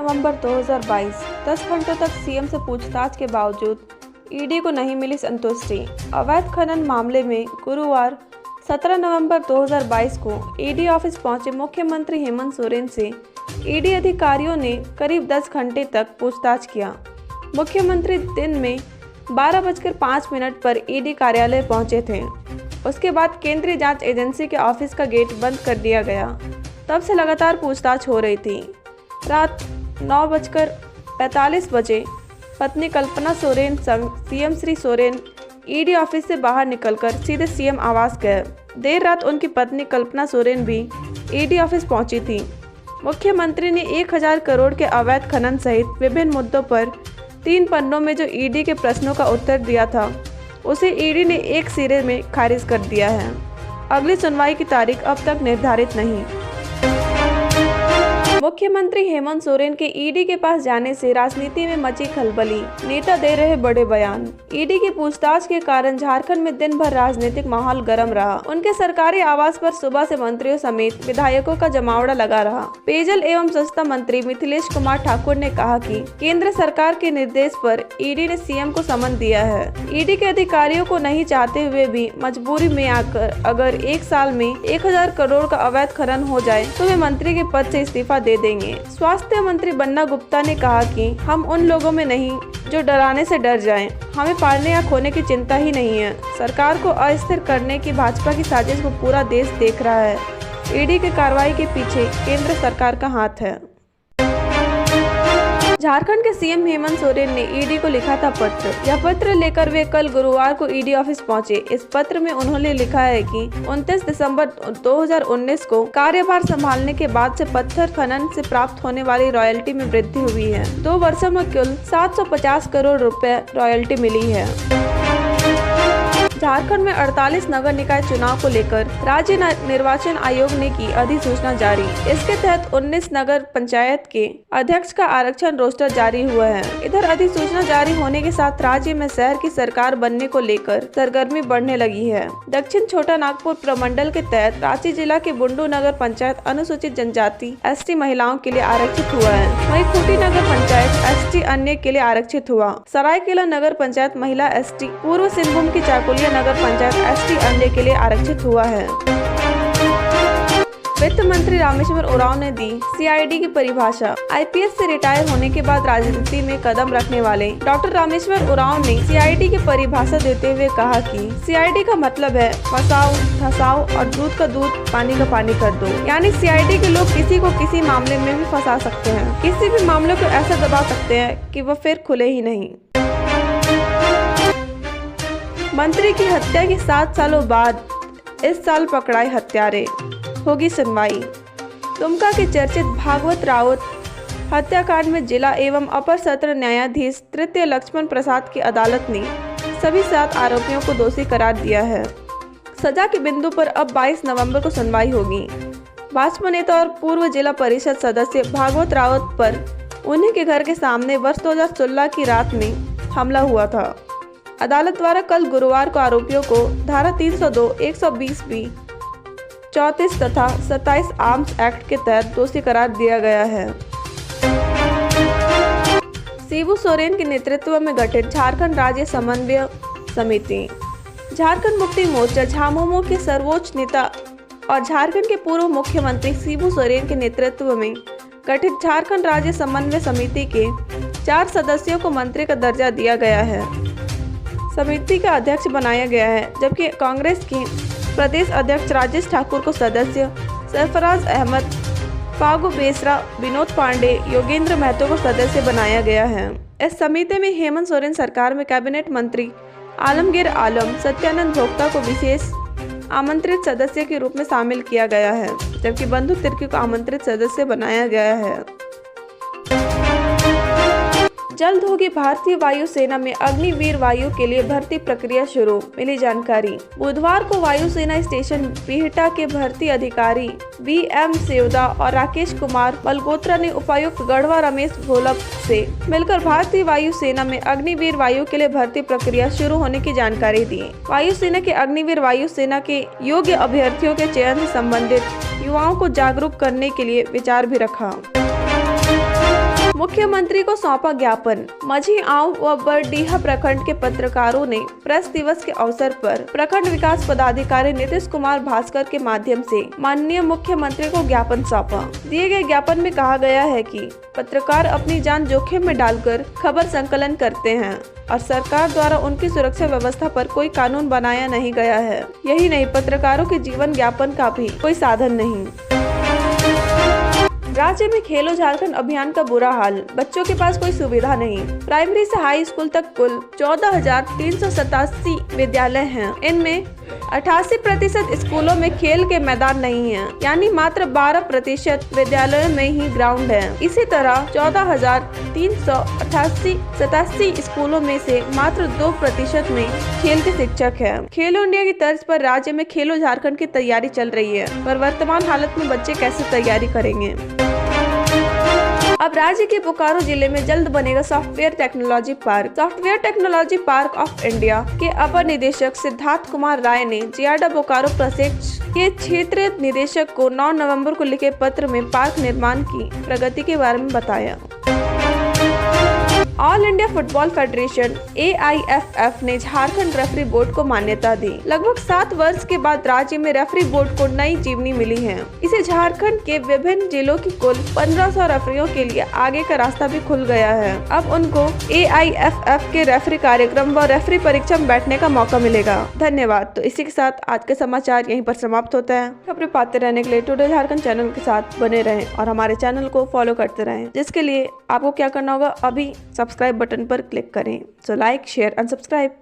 नवंबर 2022 10 घंटों तक सीएम से पूछताछ के बावजूद ईडी को नहीं मिली संतुष्टि। अवैध खनन मामले में गुरुवार 17 नवंबर 2022 को ईडी ऑफिस पहुंचे मुख्यमंत्री हेमंत सोरेन से ईडी अधिकारियों ने करीब 10 घंटे तक पूछताछ किया। मुख्यमंत्री दिन में 12:05 पर ईडी कार्यालय पहुंचे थे। उसके बाद केंद्रीय जांच एजेंसी के ऑफिस का गेट बंद कर दिया गया। तब से लगातार पूछताछ हो रही थी। रात 9:45 बजे पत्नी Kalpana Soren CM Shri Soren ED office से बाहर निकलकर सीधे सीएम आवास गए। देर रात उनकी पत्नी कल्पना सोरेन भी ईडी ऑफिस पहुंची थी। मुख्यमंत्री ने 1000 करोड़ के अवैध खनन सहित विभिन्न मुद्दों पर 3 पन्नों में जो ईडी के प्रश्नों का उत्तर दिया था, उसे ईडी ने एक सिरे में खारिज कर दिया है। अगली सुनवाई की तारीख अब तक निर्धारित नहीं। मुख्यमंत्री हेमंत सोरेन के ईडी के पास जाने से राजनीति में मची खलबली, नेता दे रहे बड़े बयान। ईडी की पूछताछ के कारण झारखंड में दिन भर राजनीतिक माहौल गर्म रहा। उनके सरकारी आवास पर सुबह से मंत्रियों समेत विधायकों का जमावड़ा लगा रहा। पेयजल एवं स्वच्छता मंत्री मिथिलेश कुमार ठाकुर ने कहा कि केंद्र सरकार के निर्देश पर ईडी ने सीएम को समन दिया है। ईडी के अधिकारियों को नहीं चाहते हुए भी मजबूरी में आकर अगर 1 साल में 1000 करोड़ का अवैध खनन हो जाए तो वे मंत्री के पद से इस्तीफा दे देंगे। स्वास्थ्य मंत्री बन्ना गुप्ता ने कहा कि हम उन लोगों में नहीं जो डराने से डर जाएं। हमें पालने या खोने की चिंता ही नहीं है। सरकार को अस्थिर करने की भाजपा की साजिश को पूरा देश देख रहा है। ईडी की कार्रवाई के पीछे केंद्र सरकार का हाथ है। झारखंड के सीएम हेमंत सोरेन ने ईडी को लिखा था पत्र। यह पत्र लेकर वे कल गुरुवार को ईडी ऑफिस पहुंचे। इस पत्र में उन्होंने लिखा है कि 29 दिसंबर 2019 को कार्यभार संभालने के बाद से पत्थर खनन से प्राप्त होने वाली रॉयल्टी में वृद्धि हुई है। 2 वर्षों में कुल 750 करोड़ रुपए रॉयल्टी मिली है। झारखंड में 48 नगर निकाय चुनाव को लेकर राज्य निर्वाचन आयोग ने की अधिसूचना जारी। इसके तहत 19 नगर पंचायत के अध्यक्ष का आरक्षण रोस्टर जारी हुआ है। इधर अधिसूचना जारी होने के साथ राज्य में शहर की सरकार बनने को लेकर सरगर्मी बढ़ने लगी है। दक्षिण छोटा नागपुर प्रमंडल के तहत रांची जिला के बुंडू नगर पंचायत अनुसूचित जनजाति एसटी महिलाओं के लिए आरक्षित हुआ है। वहीं खूंटी नगर पंचायत एसटी अन्य के लिए आरक्षित हुआ। सरायकेला नगर पंचायत महिला एसटी, पूर्व सिंहभूम की चाकुलिया नगर पंचायत एसटी अन्य के लिए आरक्षित हुआ है। वित्त मंत्री रामेश्वर उरांव ने दी सीआईडी की परिभाषा। आईपीएस से रिटायर होने के बाद राजनीति में कदम रखने वाले डॉक्टर रामेश्वर उरांव ने सीआईडी की परिभाषा देते हुए कहा कि सीआईडी का मतलब है फंसाओ, धसाओ और दूध का दूध, पानी का पानी कर दो। यानी सीआईडी के लोग किसी को किसी मामले में भी फंसा सकते हैं, किसी भी मामले को ऐसा दबा सकते हैं कि वह फिर खुले ही नहीं। मंत्री की हत्या के 7 सालों बाद इस साल पकड़ाए हत्यारे, होगी सुनवाई। दुमका के चर्चित भागवत राउत हत्याकांड में जिला एवं अपर सत्र न्यायाधीश तृतीय लक्ष्मण प्रसाद की अदालत ने सभी 7 आरोपियों को दोषी करार दिया है। सजा के बिंदु पर अब 22 नवंबर को सुनवाई होगी। भाजपा नेता और पूर्व जिला परिषद सदस्य भागवत राउत पर उन्हीं के घर के सामने वर्ष 2016 की रात में हमला हुआ था। अदालत द्वारा कल गुरुवार को आरोपियों को धारा 302, 120B, 34 तथा 27 आर्म्स एक्ट के तहत दोषी करार दिया गया है। शिबू सोरेन के नेतृत्व में गठित झारखंड राज्य समन्वय समिति। झारखंड मुक्ति मोर्चा झामुमो के सर्वोच्च नेता और झारखंड के पूर्व मुख्यमंत्री शिबू सोरेन के नेतृत्व में गठित झारखंड राज्य समन्वय समिति के 4 सदस्यों को मंत्री का दर्जा दिया गया है। समिति का अध्यक्ष बनाया गया है, जबकि कांग्रेस के प्रदेश अध्यक्ष राजेश ठाकुर को सदस्य, सरफराज अहमद, फागू बेसरा, विनोद पांडे, योगेंद्र महतो को सदस्य बनाया गया है। इस समिति में हेमंत सोरेन सरकार में कैबिनेट मंत्री आलमगीर आलम, सत्यानंद भोक्ता को विशेष आमंत्रित सदस्य के रूप में शामिल किया गया है, जबकि बंधु तिर्की को आमंत्रित सदस्य बनाया गया है। जल्द होगी भारतीय वायुसेना में अग्निवीर वायु के लिए भर्ती प्रक्रिया शुरू, मिली जानकारी। बुधवार को वायुसेना स्टेशन बिहटा के भर्ती अधिकारी BM सेवदा और राकेश कुमार मल्होत्रा ने उपायुक्त गढ़वा रमेश घोलप से मिलकर भारतीय वायुसेना में अग्निवीर वायु के लिए भर्ती प्रक्रिया शुरू होने की जानकारी दी। वायुसेना के अग्निवीर वायुसेना के योग्य अभ्यर्थियों के चयन से संबंधित युवाओं को जागरूक करने के लिए विचार भी रखा। मुख्यमंत्री को सौंपा ज्ञापन। मझी आंव व बरडीहा प्रखंड के पत्रकारों ने प्रेस दिवस के अवसर पर प्रखंड विकास पदाधिकारी नीतीश कुमार भास्कर के माध्यम से माननीय मुख्यमंत्री को ज्ञापन सौंपा। दिए गए ज्ञापन में कहा गया है कि पत्रकार अपनी जान जोखिम में डालकर खबर संकलन करते हैं और सरकार द्वारा उनकी सुरक्षा व्यवस्था पर कोई कानून बनाया नहीं गया है। यही नहीं, पत्रकारों के जीवन यापन का भी कोई साधन नहीं। राज्य में खेलो झारखंड अभियान का बुरा हाल, बच्चों के पास कोई सुविधा नहीं। प्राइमरी से हाई स्कूल तक कुल 14,387 विद्यालय हैं। इनमें 88% स्कूलों में खेल के मैदान नहीं हैं, यानी मात्र 12% विद्यालयों में ही ग्राउंड है। इसी तरह 14,387 स्कूलों में से मात्र 2% में खेल के शिक्षक हैं। खेलो इंडिया की तर्ज पर राज्य में खेलो झारखंड की तैयारी चल रही है, पर वर्तमान हालत में बच्चे कैसे तैयारी करेंगे। अब राज्य के बोकारो जिले में जल्द बनेगा software technology park. Software technology park of India के अपर निदेशक सिद्धार्थ कुमार राय ने जियाडा बोकारो प्रशिक्ष के क्षेत्रीय निदेशक को 9 नवंबर को लिखे पत्र में पार्क निर्माण की प्रगति के बारे में बताया। All India football federation AIFF ने झारखंड रेफरी बोर्ड को मान्यता दी। लगभग 7 वर्ष के बाद राज्य में रेफरी बोर्ड को नई जीवनी मिली है। इसे झारखंड के विभिन्न जिलों की कुल 1500 रेफरियों के लिए आगे का रास्ता भी खुल गया है। अब उनको AIFF के रेफरी कार्यक्रम व रेफरी परीक्षा में बैठने का मौका मिलेगा। धन्यवाद। तो इसी के साथ आज के समाचार यहीं पर समाप्त होता है। खबरें पाते रहने के लिए टुडे झारखंड चैनल के साथ बने रहें और हमारे चैनल को फॉलो करते रहें, जिसके लिए आपको क्या करना होगा, अभी सब्सक्राइब बटन पर क्लिक करें। So like, share and subscribe.